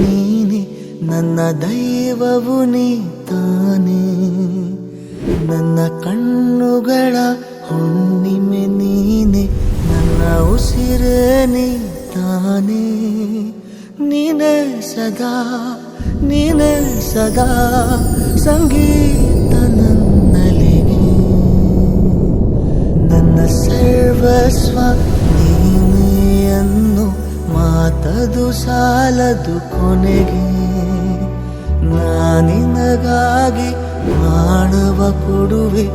ನೀನೆ, ನನ್ನ ದೈವವು ನೀ ತಾನೇ. ನನ್ನ ಕಣ್ಣುಗಳ ಹುಣ್ಣಿಮೆ ನೀನೆ, ನನ್ನ ಉಸಿರೇ ನೀ ತಾನೇ. ನೀನೇ ಸದಾ, ನೀನೇ ಸದಾ ಸಂಗೀತ ನನ್ನಲಿಗೆ. ನನ್ನ ಸರ್ವಸ್ವ ನೀನೇ ಅನ್ನು ಮಾತದು ಸಾಲದು ಕೊನೆಗೆ. ನಾನಿನಗಾಗಿ ಪ್ರಾಣವ ಕೊಡುವೆ,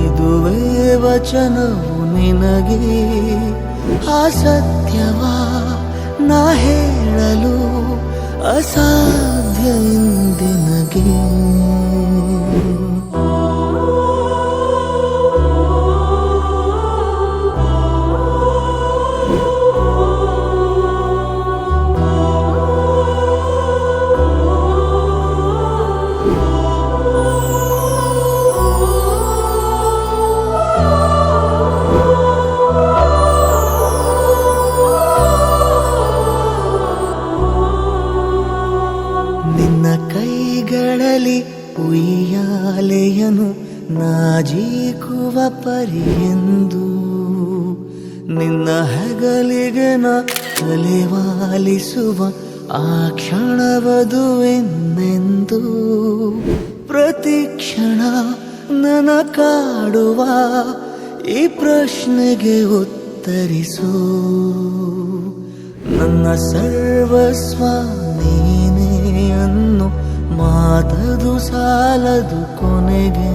ಇದುವೇ ವಚನವು ನಿನಗೆ. ಆ ಸತ್ಯವ ನಾ ಹೇಳಲು ಅಸಾಧ್ಯ ಇಂದಿನಗೆ. ನಿನ್ನ ಕೈಗಳಲ್ಲಿ ಉಯ್ಯಾಲೆಯನು ನಾಜೀಕುವ ಪರಿಯೆಂದು, ನಿನ್ನ ಹೆಗಲಿಗೆ ನ ತಲೆವಾಲಿಸುವ ಆ ಕ್ಷಣವದುವೆಂದೆಂದು. ಪ್ರತಿ ಕ್ಷಣ ನನ್ನ ಕಾಡುವ ಈ ಪ್ರಶ್ನೆಗೆ ಉತ್ತರಿಸು. ನನ್ನ ಸರ್ವಸ್ವ ನೀನೇ ಅನ್ನು ಮಾತದು ಸಾಲದು ಕೊನೆಗೆ.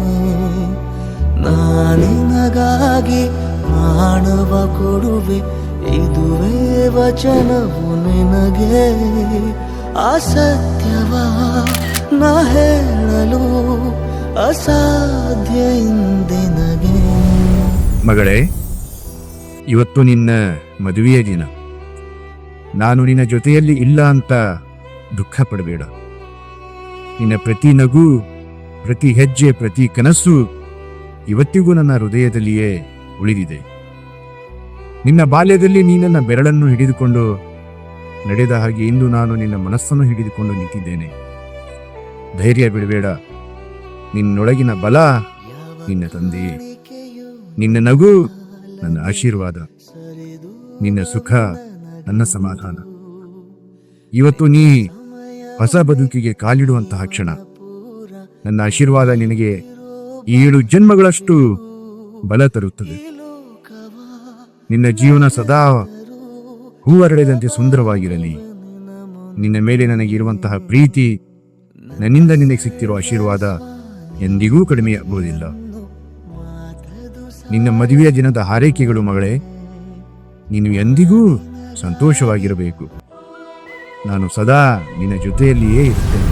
ನಾನಿನಗಾಗಿ ಪ್ರಾಣವ ಕೊಡುವೆ, ಇದುವೇ ವಚನವು ನಿನಗೆ. ಆ ಸತ್ಯವ ನಾ ಹೇಳಲು ಅಸಾಧ್ಯ ಇಂದಿನಗೆ. ಮಗಳೇ, ಇವತ್ತು ನಿನ್ನ ಮದುವೆಯ ದಿನ. ನಾನು ನಿನ್ನ ಜೊತೆಯಲ್ಲಿ ಇಲ್ಲ ಅಂತ ದುಃಖ ಪಡಬೇಡ. ನಿನ್ನ ಪ್ರತಿ ನಗು, ಪ್ರತಿ ಹೆಜ್ಜೆ, ಪ್ರತಿ ಕನಸು ಇವತ್ತಿಗೂ ನನ್ನ ಹೃದಯದಲ್ಲಿಯೇ ಉಳಿದಿದೆ. ನಿನ್ನ ಬಾಲ್ಯದಲ್ಲಿ ನೀನನ್ನ ಬೆರಳನ್ನು ಹಿಡಿದುಕೊಂಡು ನಡೆದ ಹಾಗೆ ಇಂದು ನಾನು ನಿನ್ನ ಮನಸ್ಸನ್ನು ಹಿಡಿದುಕೊಂಡು ನಿಂತಿದ್ದೇನೆ. ಧೈರ್ಯ ಬಿಡಬೇಡ. ನಿನ್ನೊಳಗಿನ ಬಲ ನಿನ್ನ ತಂದೆಯೇ. ನಿನ್ನ ನಗು ನನ್ನ ಆಶೀರ್ವಾದ, ನಿನ್ನ ಸುಖ ನನ್ನ ಸಮಾಧಾನ. ಇವತ್ತು ನೀ ಹೊಸ ಬದುಕಿಗೆ ಕಾಲಿಡುವಂತಹ ಕ್ಷಣ. ನನ್ನ ಆಶೀರ್ವಾದ ನಿನಗೆ 7 ಜನ್ಮಗಳಷ್ಟು ಬಲ ತರುತ್ತದೆ. ನಿನ್ನ ಜೀವನ ಸದಾ ಹೂವರಳೆದಂತೆ ಸುಂದರವಾಗಿರಲಿ. ನಿನ್ನ ಮೇಲೆ ನನಗಿರುವಂತಹ ಪ್ರೀತಿ, ನನ್ನಿಂದ ನಿನಗೆ ಸಿಕ್ತಿರುವ ಆಶೀರ್ವಾದ ಎಂದಿಗೂ ಕಡಿಮೆಯಾಗುವುದಿಲ್ಲ. ನಿನ್ನ ಮದುವೆಯ ದಿನದ ಹಾರೈಕೆಗಳು ಮಗಳೇ. ನೀನು ಎಂದಿಗೂ ಸಂತೋಷವಾಗಿರಬೇಕು. ನಾನು ಸದಾ ನಿನ್ನ ಜೊತೆಯಲ್ಲಿಯೇ ಇರ್ತೇನೆ.